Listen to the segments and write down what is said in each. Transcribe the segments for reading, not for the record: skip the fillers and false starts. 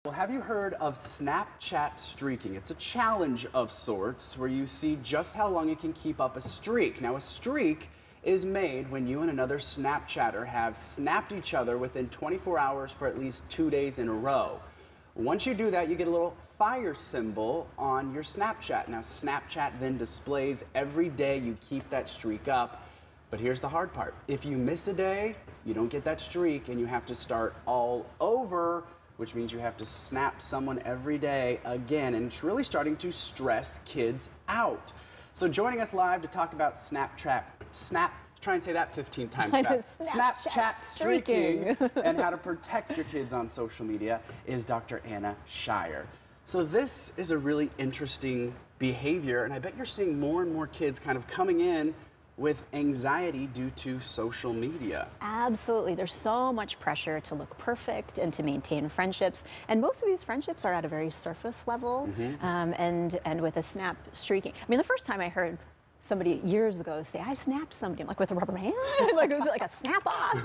Well, have you heard of Snapchat streaking? It's a challenge of sorts where you see just how long you can keep up a streak. Now, a streak is made when you and another Snapchatter have snapped each other within 24 hours for at least 2 days in a row. Once you do that, you get a little fire symbol on your Snapchat. Now, Snapchat then displays every day you keep that streak up. But here's the hard part. If you miss a day, you don't get that streak and you have to start all over, which means you have to snap someone every day again, and it's really starting to stress kids out. So joining us live to talk about try and say that 15 times fast. Snapchat streaking and how to protect your kids on social media is Dr. Anna Shire. So this is a really interesting behavior, and I bet you're seeing more and more kids kind of coming in with anxiety due to social media. Absolutely. There's so much pressure to look perfect and to maintain friendships. And most of these friendships are at a very surface level. And with a snap streaking. I mean, the first time I heard somebody years ago say, I snapped somebody, I'm like, with a rubber band? Like, it was like a snap off.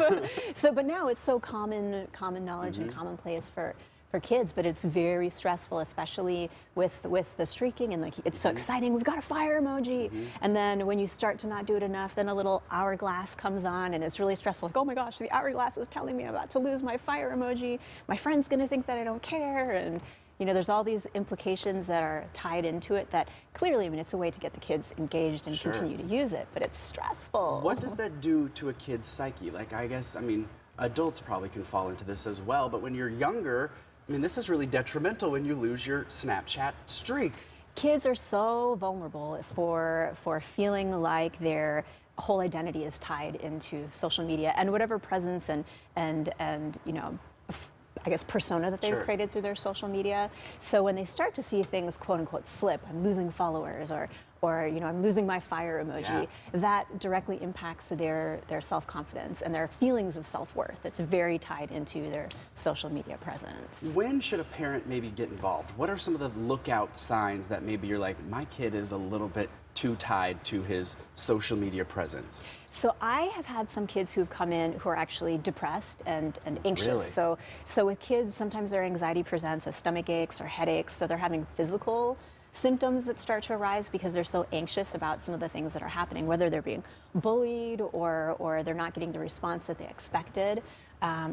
But now it's so common knowledge and commonplace for kids, but it's very stressful, especially with the streaking, and like it's so exciting. We've got a fire emoji, and then when you start to not do it enough, then a little hourglass comes on, and it's really stressful. Like, oh my gosh, the hourglass is telling me I'm about to lose my fire emoji. My friend's gonna think that I don't care, and you know, there's all these implications that are tied into it that clearly, I mean, it's a way to get the kids engaged and continue to use it, but it's stressful. What does that do to a kid's psyche? Like, I guess, I mean, adults probably can fall into this as well, but when you're younger, I mean, this is really detrimental when you lose your Snapchat streak. Kids are so vulnerable for feeling like their whole identity is tied into social media and whatever presence and you know, I guess persona that they've created through their social media. So when they start to see things quote unquote slip, I'm losing followers, or you know, I'm losing my fire emoji, that directly impacts their self-confidence and their feelings of self-worth. It's very tied into their social media presence. When should a parent maybe get involved? What are some of the lookout signs that maybe you're like, my kid is a little bit too tied to his social media presence? So I have had some kids who've come in who are actually depressed and anxious. Really? So with kids, sometimes their anxiety presents as stomach aches or headaches, so they're having physical symptoms that start to arise because they're so anxious about some of the things that are happening, whether they're being bullied or they're not getting the response that they expected.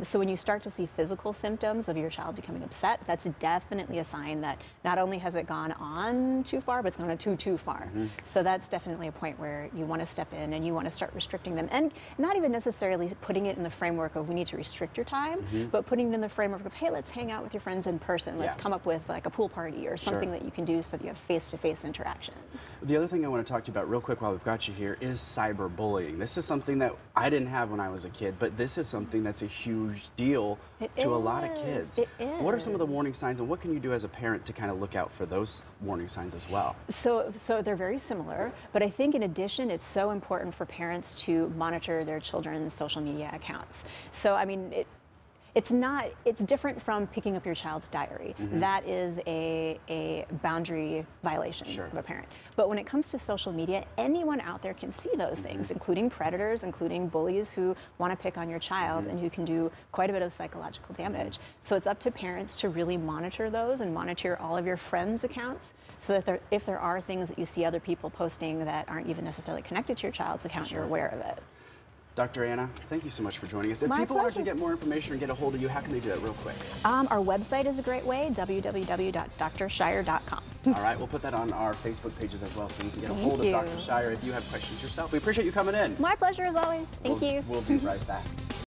So when you start to see physical symptoms of your child becoming upset, that's definitely a sign that not only has it gone on too far, but it's gone too far. So that's definitely a point where you want to step in and you want to start restricting them, and not even necessarily putting it in the framework of we need to restrict your time, but putting it in the framework of, hey, let's hang out with your friends in person. Let's come up with like a pool party or something that you can do so that you have face-to-face interaction. The other thing I want to talk to you about real quick while we've got you here is cyberbullying. This is something that I didn't have when I was a kid, but this is something that's a huge deal to a lot of kids. What are some of the warning signs, and what can you do as a parent to kind of look out for those warning signs as well? So they're very similar, but I think in addition, it's so important for parents to monitor their children's social media accounts. So I mean, it's different from picking up your child's diary. That is a boundary violation of a parent. But when it comes to social media, anyone out there can see those things, including predators, including bullies who want to pick on your child and who can do quite a bit of psychological damage. So it's up to parents to really monitor those and monitor all of your friends' accounts, so that if there are things that you see other people posting that aren't even necessarily connected to your child's account, you're aware of it. Dr. Anna, thank you so much for joining us. If people want to get more information or get a hold of you, how can they do that real quick? Our website is a great way, www.drshire.com. All right, we'll put that on our Facebook pages as well, so you can get a hold of Dr. Shire if you have questions yourself. We appreciate you coming in. My pleasure as always. Thank you. We'll be right back.